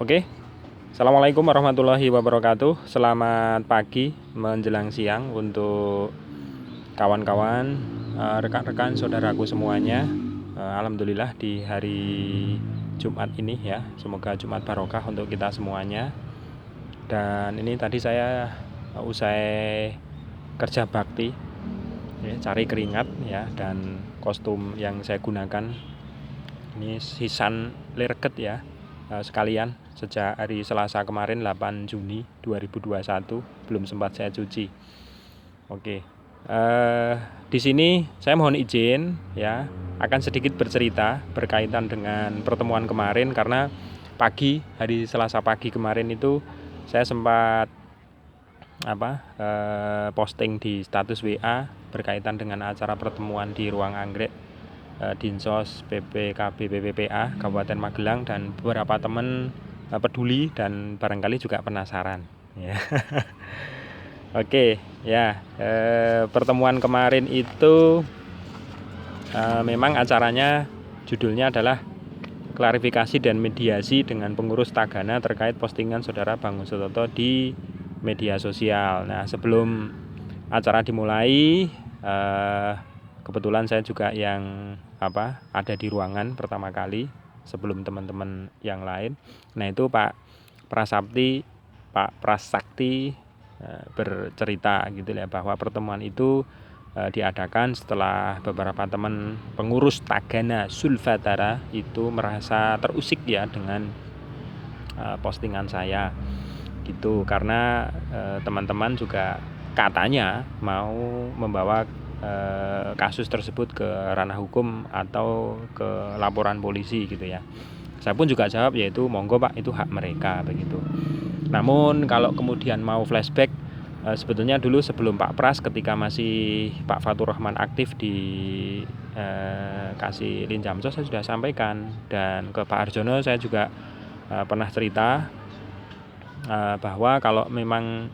Oke, Assalamualaikum warahmatullahi wabarakatuh. Selamat pagi menjelang siang untuk kawan-kawan, rekan-rekan, saudaraku semuanya. Alhamdulillah di hari Jumat ini ya, semoga Jumat barokah untuk kita semuanya. Dan ini tadi saya usai kerja bakti, ya, cari keringat ya, dan kostum yang saya gunakan ini sisan lireket ya, sekalian sejak hari Selasa kemarin 8 Juni 2021 belum sempat saya cuci. Oke, di sini saya mohon izin ya, akan sedikit bercerita berkaitan dengan pertemuan kemarin, karena hari Selasa pagi kemarin itu saya sempat posting di status WA berkaitan dengan acara pertemuan di ruang anggrek Dinsos PPKB PPPA Kabupaten Magelang, dan beberapa teman peduli dan barangkali juga penasaran ya. Oke ya, pertemuan kemarin itu memang acaranya judulnya adalah klarifikasi dan mediasi dengan pengurus Tagana terkait postingan saudara Bang Sutoto di media sosial. Nah, sebelum acara dimulai, kebetulan saya juga yang ada di ruangan pertama kali sebelum teman-teman yang lain. Nah, itu Pak Prasakti bercerita gitu ya, bahwa pertemuan itu diadakan setelah beberapa teman pengurus Tagana Sulfatara itu merasa terusik ya dengan postingan saya gitu, karena teman-teman juga katanya mau membawa kasus tersebut ke ranah hukum atau ke laporan polisi gitu ya. Saya pun juga jawab yaitu monggo Pak, itu hak mereka begitu. Namun kalau kemudian mau flashback, sebetulnya dulu sebelum Pak Pras, ketika masih Pak Fatur Rahman aktif di Kasih Linjamso, saya sudah sampaikan, dan ke Pak Arjono saya juga pernah cerita bahwa kalau memang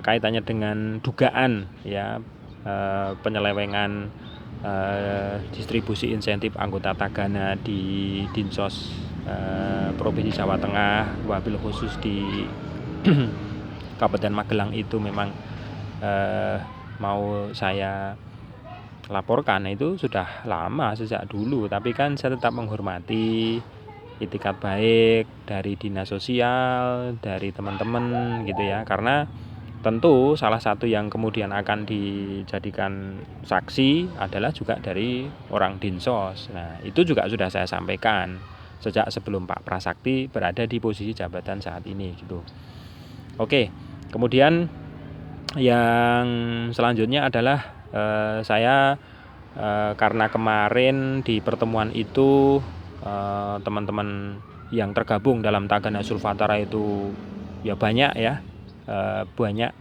kaitannya dengan dugaan ya penyelewengan distribusi insentif anggota Tagana di Dinsos Provinsi Jawa Tengah, wabil khusus di Kabupaten Magelang itu memang mau saya laporkan. Nah, itu sudah lama, sejak dulu, tapi kan saya tetap menghormati itikat baik dari dinas sosial, dari teman-teman gitu ya, karena tentu salah satu yang kemudian akan dijadikan saksi adalah juga dari orang Dinsos. Nah, itu juga sudah saya sampaikan sejak sebelum Pak Prasakti berada di posisi jabatan saat ini gitu. Oke, kemudian yang selanjutnya adalah saya karena kemarin di pertemuan itu teman-teman yang tergabung dalam Tagana Sulfatara itu ya banyak ya, banyak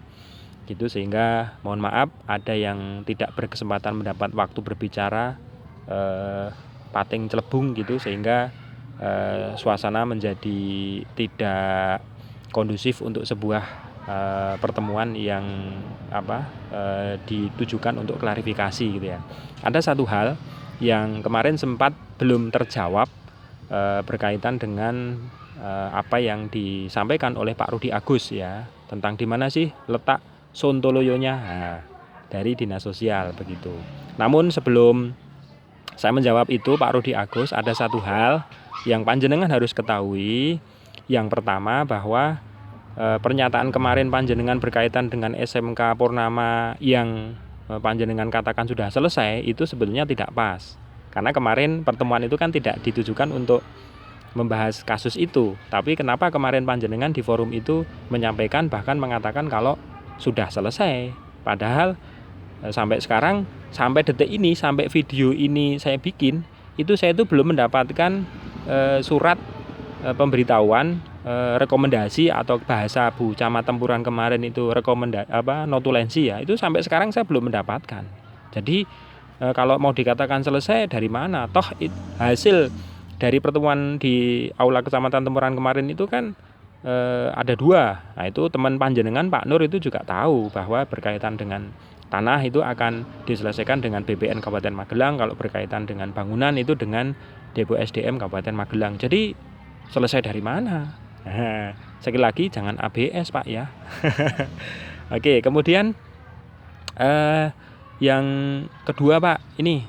gitu, sehingga mohon maaf ada yang tidak berkesempatan mendapat waktu berbicara, pating celebung gitu, sehingga suasana menjadi tidak kondusif untuk sebuah pertemuan yang ditujukan untuk klarifikasi gitu ya. Ada satu hal yang kemarin sempat belum terjawab berkaitan dengan apa yang disampaikan oleh Pak Rudi Agus ya, tentang di mana sih letak Sontoloyonya dari dinas sosial begitu. Namun sebelum saya menjawab itu Pak Rudi Agus, ada satu hal yang panjenengan harus ketahui. Yang pertama, bahwa pernyataan kemarin panjenengan berkaitan dengan SMK Purnama yang panjenengan katakan sudah selesai, itu sebetulnya tidak pas. Karena kemarin pertemuan itu kan tidak ditujukan untuk membahas kasus itu, tapi kenapa kemarin panjenengan di forum itu menyampaikan, bahkan mengatakan kalau sudah selesai, padahal sampai sekarang, sampai detik ini, sampai video ini saya bikin, itu saya itu belum mendapatkan surat pemberitahuan rekomendasi, atau bahasa Bu Camat Tempuran kemarin itu notulensi ya, itu sampai sekarang saya belum mendapatkan. Jadi kalau mau dikatakan selesai dari mana? Toh hasil dari pertemuan di Aula Kecamatan Tempuran kemarin itu kan ada dua. Nah, itu teman panjenengan Pak Nur itu juga tahu bahwa berkaitan dengan tanah itu akan diselesaikan dengan BPN Kabupaten Magelang, kalau berkaitan dengan bangunan itu dengan Depo SDM Kabupaten Magelang. Jadi selesai dari mana? Nah, sekali lagi jangan ABS Pak ya. Oke, kemudian yang kedua Pak, ini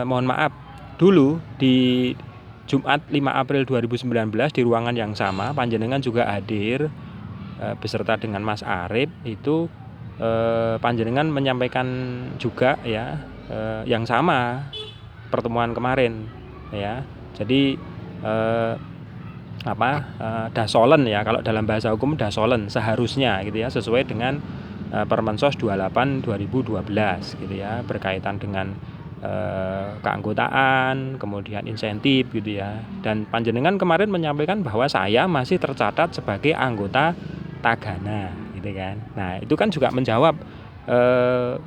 mohon maaf, dulu di Jumat 5 April 2019 di ruangan yang sama panjenengan juga hadir beserta dengan Mas Arif. Itu panjenengan menyampaikan juga ya yang sama pertemuan kemarin ya. Jadi dasolen ya, kalau dalam bahasa hukum dasolen seharusnya gitu ya, sesuai dengan Permensos 28 2012 gitu ya, berkaitan dengan keanggotaan, kemudian insentif gitu ya. Dan panjenengan kemarin menyampaikan bahwa saya masih tercatat sebagai anggota Tagana gitu kan. Nah, itu kan juga menjawab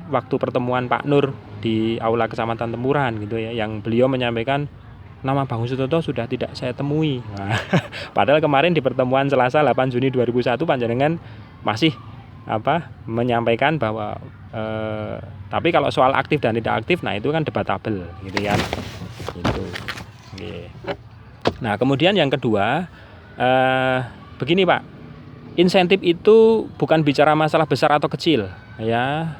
waktu pertemuan Pak Nur di Aula Kecamatan Tempuran gitu ya, yang beliau menyampaikan nama Bang Sutoto sudah tidak saya temui. Nah, padahal kemarin di pertemuan Selasa 8 Juni 2001 panjenengan masih menyampaikan bahwa tapi kalau soal aktif dan tidak aktif, nah itu kan debatable gitu kan. Gitu. Oke. Nah, kemudian yang kedua begini Pak, insentif itu bukan bicara masalah besar atau kecil ya,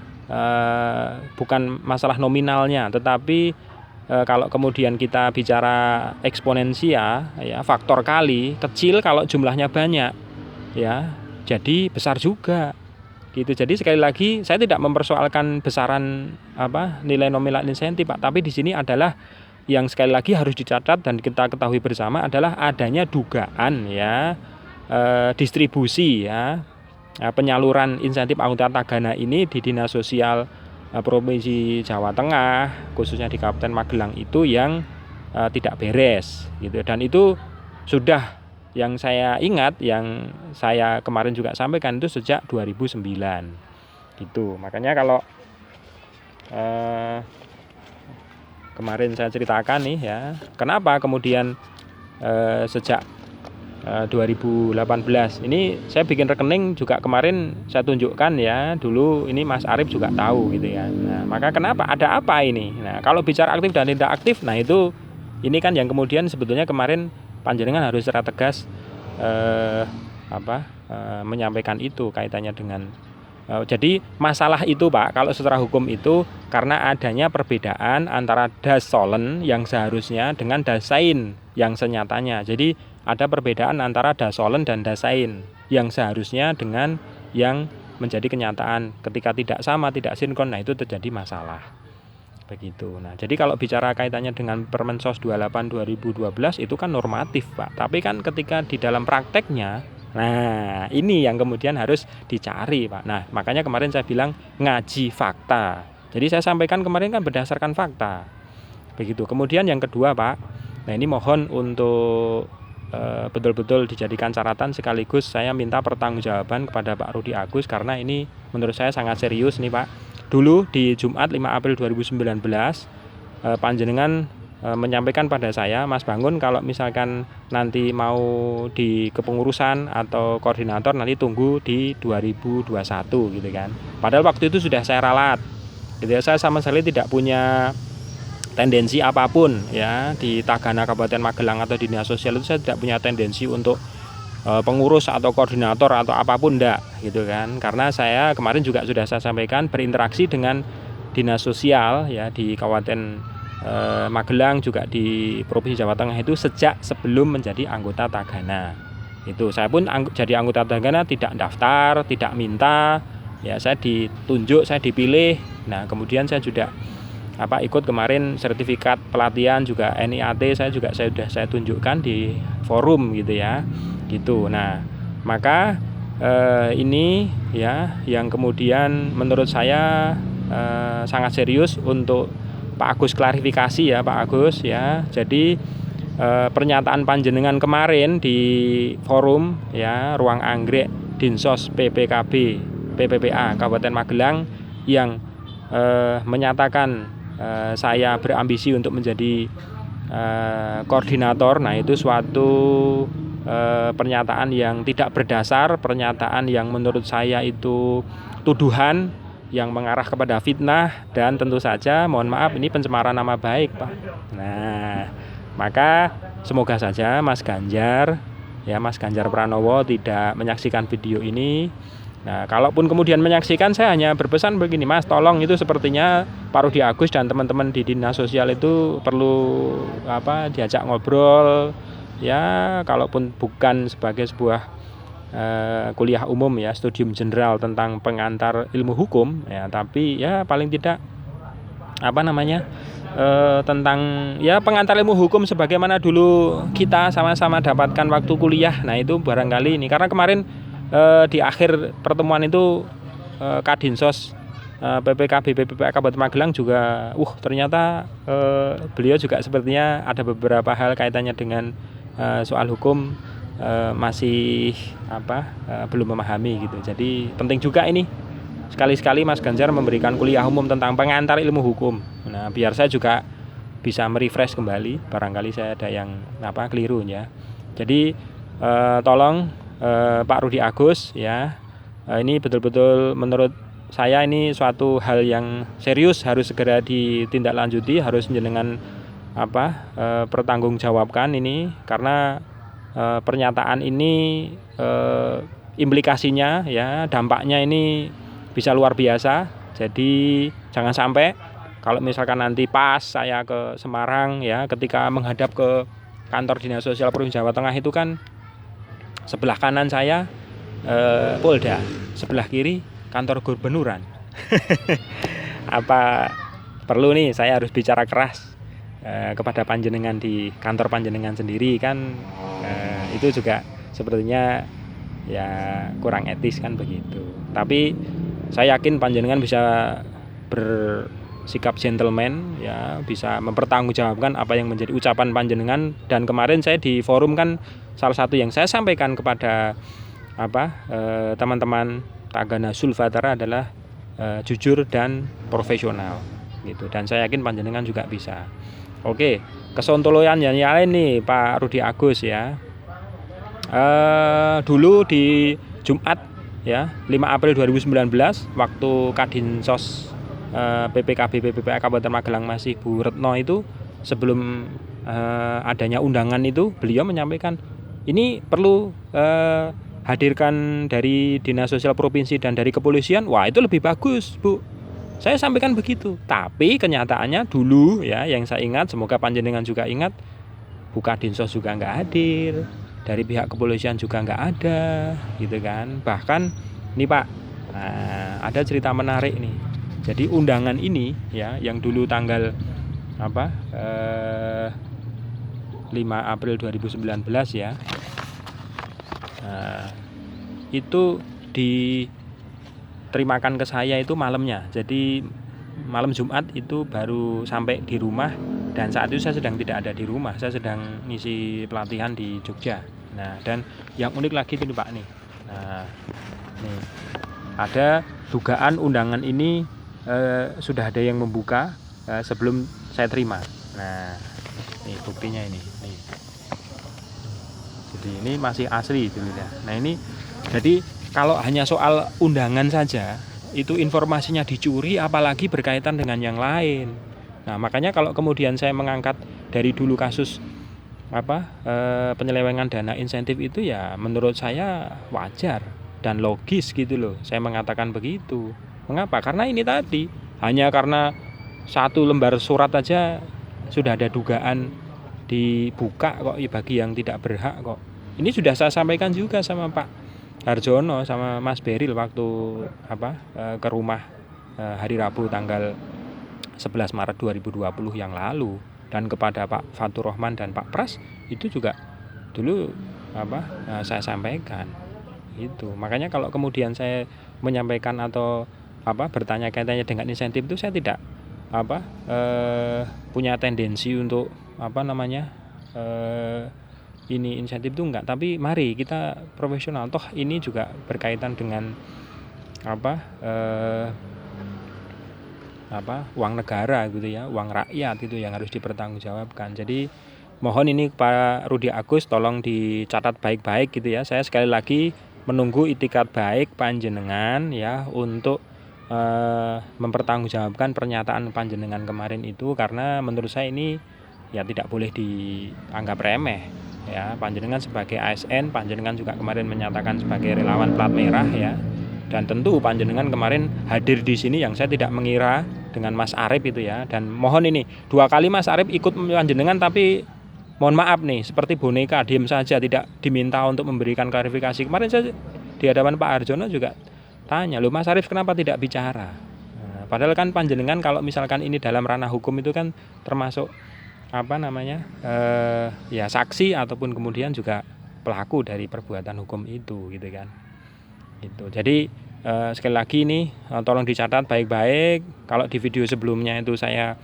bukan masalah nominalnya, tetapi kalau kemudian kita bicara eksponensial ya, faktor kali, kecil kalau jumlahnya banyak ya, jadi besar juga gitu. Jadi sekali lagi saya tidak mempersoalkan besaran nilai nominal insentif Pak, tapi di sini adalah yang sekali lagi harus dicatat dan kita ketahui bersama adalah adanya dugaan ya distribusi ya penyaluran insentif anggota Tagana ini di Dinas Sosial Provinsi Jawa Tengah, khususnya di Kabupaten Magelang itu yang tidak beres gitu. Dan itu sudah, yang saya ingat, yang saya kemarin juga sampaikan itu sejak 2009 gitu. Makanya kalau kemarin saya ceritakan nih ya, kenapa kemudian sejak 2018 ini saya bikin rekening juga kemarin saya tunjukkan ya, dulu ini Mas Arif juga tahu gitu ya. Nah, maka kenapa, ada apa ini? Nah, kalau bicara aktif dan tidak aktif, nah itu ini kan yang kemudian sebetulnya kemarin panjenengan harus secara tegas menyampaikan itu kaitannya dengan jadi masalah itu Pak, kalau secara hukum itu karena adanya perbedaan antara dasolen yang seharusnya dengan dasain yang senyatanya. Jadi ada perbedaan antara dasolen dan dasain yang seharusnya dengan yang menjadi kenyataan. Ketika tidak sama, tidak sinkron, nah itu terjadi masalah. Begitu. Nah, jadi kalau bicara kaitannya dengan Permensos 28 2012 itu kan normatif Pak. Tapi kan ketika di dalam prakteknya, nah ini yang kemudian harus dicari Pak. Nah, makanya kemarin saya bilang ngaji fakta. Jadi saya sampaikan kemarin kan berdasarkan fakta. Begitu. Kemudian yang kedua Pak, nah ini mohon untuk betul-betul dijadikan catatan, sekaligus saya minta pertanggungjawaban kepada Pak Rudi Agus karena ini menurut saya sangat serius nih Pak. Dulu di Jumat 5 April 2019 panjenengan menyampaikan pada saya, Mas Bangun kalau misalkan nanti mau di kepengurusan atau koordinator nanti tunggu di 2021 gitu kan. Padahal waktu itu sudah saya ralat. Gitu ya, saya sama sekali tidak punya tendensi apapun ya di Tagana Kabupaten Magelang atau di Dinas Sosial itu saya tidak punya tendensi untuk pengurus atau koordinator atau apapun enggak gitu kan. Karena saya kemarin juga sudah saya sampaikan berinteraksi dengan Dinas Sosial ya di Kabupaten Magelang juga di Provinsi Jawa Tengah itu sejak sebelum menjadi anggota Tagana. Itu saya pun jadi anggota Tagana tidak daftar, tidak minta ya, saya ditunjuk, saya dipilih. Nah, kemudian saya juga ikut kemarin sertifikat pelatihan juga NIAT sudah saya tunjukkan di forum gitu ya gitu. Nah, maka ini ya yang kemudian menurut saya sangat serius untuk Pak Agus klarifikasi ya Pak Agus ya. Jadi pernyataan panjenengan kemarin di forum ya ruang anggrek Dinsos PPKB PPPA Kabupaten Magelang yang menyatakan saya berambisi untuk menjadi koordinator. Nah, itu suatu pernyataan yang tidak berdasar, pernyataan yang menurut saya itu tuduhan yang mengarah kepada fitnah, dan tentu saja mohon maaf ini pencemaran nama baik Pak. Nah, maka semoga saja Mas Ganjar ya Mas Ganjar Pranowo tidak menyaksikan video ini. Nah, kalaupun kemudian menyaksikan, saya hanya berpesan begini, Mas, tolong itu sepertinya Pak Rudi Agus dan teman-teman di Dinas Sosial itu perlu diajak ngobrol, ya kalaupun bukan sebagai sebuah kuliah umum ya, studium general tentang pengantar ilmu hukum ya, tapi ya paling tidak tentang ya pengantar ilmu hukum sebagaimana dulu kita sama-sama dapatkan waktu kuliah. Nah, itu barangkali ini karena kemarin di akhir pertemuan itu Kadinsos PPKB PPPA Kabupaten Magelang juga ternyata beliau juga sepertinya ada beberapa hal kaitannya dengan soal hukum masih belum memahami gitu. Jadi penting juga ini sekali-sekali Mas Ganjar memberikan kuliah umum tentang pengantar ilmu hukum. Nah, biar saya juga bisa merefresh kembali, barangkali saya ada yang keliru ya. Jadi tolong Pak Rudi Agus ya, ini betul-betul menurut saya ini suatu hal yang serius, harus segera ditindaklanjuti, harus jenengan pertanggungjawabkan ini, karena pernyataan ini implikasinya ya, dampaknya ini bisa luar biasa. Jadi jangan sampai kalau misalkan nanti pas saya ke Semarang ya, ketika menghadap ke kantor Dinas Sosial Provinsi Jawa Tengah itu kan sebelah kanan saya Polda, sebelah kiri kantor gubernuran. Apa perlu nih saya harus bicara keras kepada panjenengan di kantor panjenengan sendiri kan, itu juga sepertinya ya kurang etis kan begitu. Tapi saya yakin panjenengan bisa bersikap gentleman ya, bisa mempertanggungjawabkan apa yang menjadi ucapan panjenengan. Dan kemarin saya di forum kan salah satu yang saya sampaikan kepada teman-teman Tagana Sulfatara adalah jujur dan profesional gitu, dan saya yakin panjenengan juga bisa. Oke, kesontoloyan yang lain nih Pak Rudi Agus ya. Dulu di Jumat ya 5 April 2019 waktu Kadinsos PPKB PPPA Kabupaten Magelang masih Bu Retno itu, sebelum adanya undangan itu beliau menyampaikan ini perlu hadirkan dari Dinas Sosial Provinsi dan dari kepolisian. Wah, itu lebih bagus Bu, saya sampaikan begitu. Tapi kenyataannya dulu ya, yang saya ingat, semoga panjenengan juga ingat, Bu Kadinsos juga nggak hadir, dari pihak kepolisian juga nggak ada gitu kan. Bahkan nih Pak, ada cerita menarik nih. Jadi undangan ini ya, yang dulu tanggal 5 April 2019 ya, itu diterimakan ke saya itu malamnya. Jadi malam Jumat itu baru sampai di rumah, dan saat itu saya sedang tidak ada di rumah, saya sedang ngisi pelatihan di Jogja. Nah, dan yang unik lagi itu nih Pak nih. Nah, nih ada dugaan undangan ini sudah ada yang membuka sebelum saya terima. Nah, nih buktinya ini. Nih. Jadi ini masih asli dulu ya. Nah, ini jadi kalau hanya soal undangan saja itu informasinya dicuri, apalagi berkaitan dengan yang lain. Nah, makanya kalau kemudian saya mengangkat dari dulu kasus penyelewengan dana insentif itu, ya menurut saya wajar dan logis gitu loh. Saya mengatakan begitu. Mengapa? Karena ini tadi, hanya karena satu lembar surat aja sudah ada dugaan dibuka kok bagi yang tidak berhak kok. Ini sudah saya sampaikan juga sama Pak Harjono sama Mas Beril waktu ke rumah hari Rabu tanggal 11 Maret 2020 yang lalu, dan kepada Pak Fatur Rahman dan Pak Pras itu juga dulu saya sampaikan itu. Makanya kalau kemudian saya menyampaikan atau bertanya kaitannya dengan insentif itu, saya tidak punya tendensi untuk ini insentif itu enggak, tapi mari kita profesional, toh ini juga berkaitan dengan uang negara gitu ya, uang rakyat itu yang harus dipertanggungjawabkan. Jadi mohon ini Pak Rudi Agus tolong dicatat baik-baik gitu ya. Saya sekali lagi menunggu itikat baik panjenengan ya untuk mempertanggungjawabkan pernyataan panjenengan kemarin itu, karena menurut saya ini ya tidak boleh dianggap remeh. ya, panjenengan sebagai ASN, panjenengan juga kemarin menyatakan sebagai relawan plat merah ya. Dan tentu panjenengan kemarin hadir di sini yang saya tidak mengira dengan Mas Arif itu ya. Dan mohon ini 2 kali Mas Arif ikut panjenengan, tapi mohon maaf nih, seperti boneka diam saja, tidak diminta untuk memberikan klarifikasi. Kemarin saya di hadapan Pak Harjono juga tanya, loh Mas Arif kenapa tidak bicara? Nah, padahal kan panjenengan kalau misalkan ini dalam ranah hukum itu kan termasuk ya saksi ataupun kemudian juga pelaku dari perbuatan hukum itu gitu kan. Gitu. Jadi sekali lagi ini tolong dicatat baik-baik. Kalau di video sebelumnya itu saya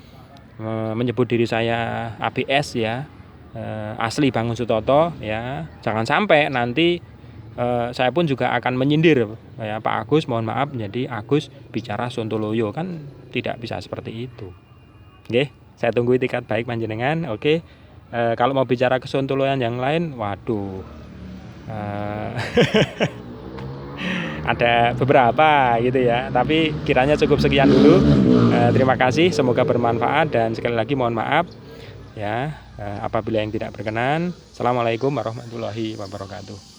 menyebut diri saya ABS ya, asli Bangun Sutoto ya. Jangan sampai nanti saya pun juga akan menyindir ya Pak Agus, mohon maaf menjadi Agus bicara Sontoloyo, kan tidak bisa seperti itu. Oke, saya tunggu itikat baik panjenengan. Oke. Kalau mau bicara kesontoloyan yang lain, waduh. Ada beberapa gitu ya, tapi kiranya cukup sekian dulu. Terima kasih, semoga bermanfaat, dan sekali lagi mohon maaf ya apabila yang tidak berkenan. Assalamualaikum warahmatullahi wabarakatuh.